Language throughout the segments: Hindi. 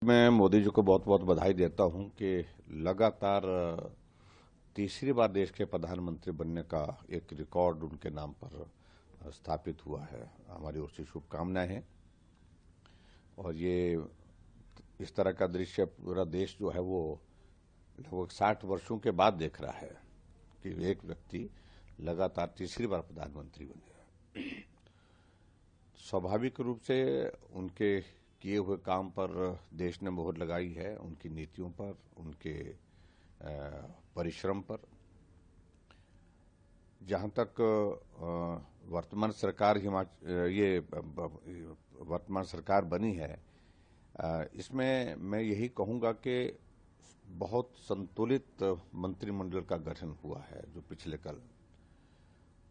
मैं मोदी जी को बहुत बहुत बधाई देता हूं कि लगातार तीसरी बार देश के प्रधानमंत्री बनने का एक रिकॉर्ड उनके नाम पर स्थापित हुआ है। हमारी ओर से शुभकामनाएं हैं। और ये इस तरह का दृश्य पूरा देश जो है वो लगभग 60 वर्षों के बाद देख रहा है कि एक व्यक्ति लगातार तीसरी बार प्रधानमंत्री बने। स्वाभाविक रूप से उनके किए हुए काम पर देश ने मोहर लगाई है, उनकी नीतियों पर, उनके परिश्रम पर। जहां तक वर्तमान सरकार वर्तमान सरकार बनी है, इसमें मैं यही कहूंगा कि बहुत संतुलित मंत्रिमंडल का गठन हुआ है जो पिछले कल।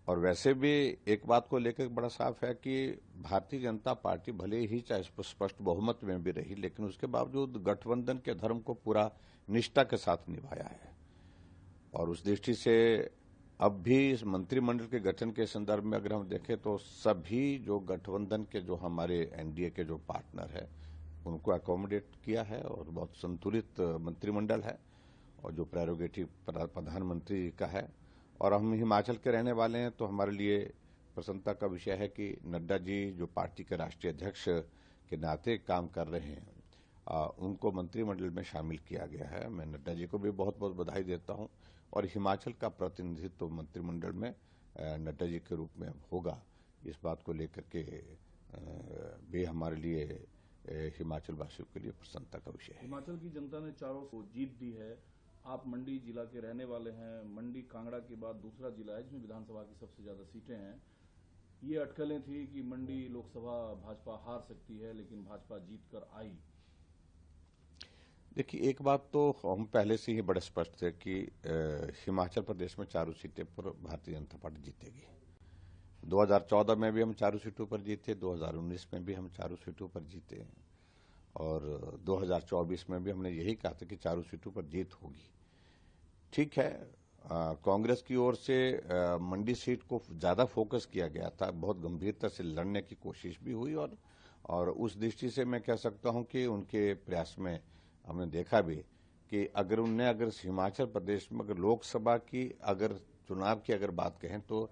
और वैसे भी एक बात को लेकर बड़ा साफ है कि भारतीय जनता पार्टी भले ही चाहे स्पष्ट बहुमत में भी रही, लेकिन उसके बावजूद गठबंधन के धर्म को पूरा निष्ठा के साथ निभाया है। और उस दृष्टि से अब भी इस मंत्रिमंडल के गठन के संदर्भ में अगर हम देखें तो सभी जो गठबंधन के जो हमारे एनडीए के जो पार्टनर है उनको अकोमोडेट किया है और बहुत संतुलित मंत्रिमंडल है। और जो प्रेरोगेटिव प्रधानमंत्री का है, और हम हिमाचल के रहने वाले हैं तो हमारे लिए प्रसन्नता का विषय है कि नड्डा जी जो पार्टी के राष्ट्रीय अध्यक्ष के नाते काम कर रहे हैं, उनको मंत्रिमंडल में शामिल किया गया है। मैं नड्डा जी को भी बहुत बहुत बधाई देता हूं। और हिमाचल का प्रतिनिधित्व मंत्रिमंडल में नड्डा जी के रूप में होगा, इस बात को लेकर के भी हमारे लिए हिमाचल वासियों के लिए प्रसन्नता का विषय है। हिमाचल की जनता ने चारों को जीत दी है। आप मंडी जिला के रहने वाले हैं। मंडी कांगड़ा के बाद दूसरा जिला है जिसमें विधानसभा की सबसे ज्यादा सीटें हैं। ये अटकलें थी कि मंडी लोकसभा भाजपा हार सकती है, लेकिन भाजपा जीत कर आई। देखिए, एक बात तो हम पहले से ही बड़े स्पष्ट थे कि हिमाचल प्रदेश में चारों सीटें पर भारतीय जनता पार्टी जीतेगी। 2014 में भी हम चारों सीटों पर जीते, 2019 में भी हम चारों सीटों पर जीते, और 2024 में भी हमने यही कहा था कि चारों सीटों पर जीत होगी। ठीक है, कांग्रेस की ओर से मंडी सीट को ज्यादा फोकस किया गया था, बहुत गंभीरता से लड़ने की कोशिश भी हुई। और उस दृष्टि से मैं कह सकता हूं कि उनके प्रयास में हमने देखा भी कि अगर हिमाचल प्रदेश में अगर लोकसभा की चुनाव की अगर बात कहें तो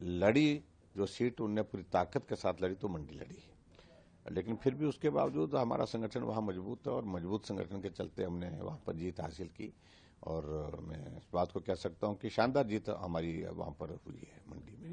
लड़ी जो सीट उनने पूरी ताकत के साथ लड़ी तो मंडी लड़ी। लेकिन फिर भी उसके बावजूद हमारा संगठन वहां मजबूत है और मजबूत संगठन के चलते हमने वहां पर जीत हासिल की। और मैं इस बात को कह सकता हूं कि शानदार जीत हमारी वहां पर हुई है मंडी में।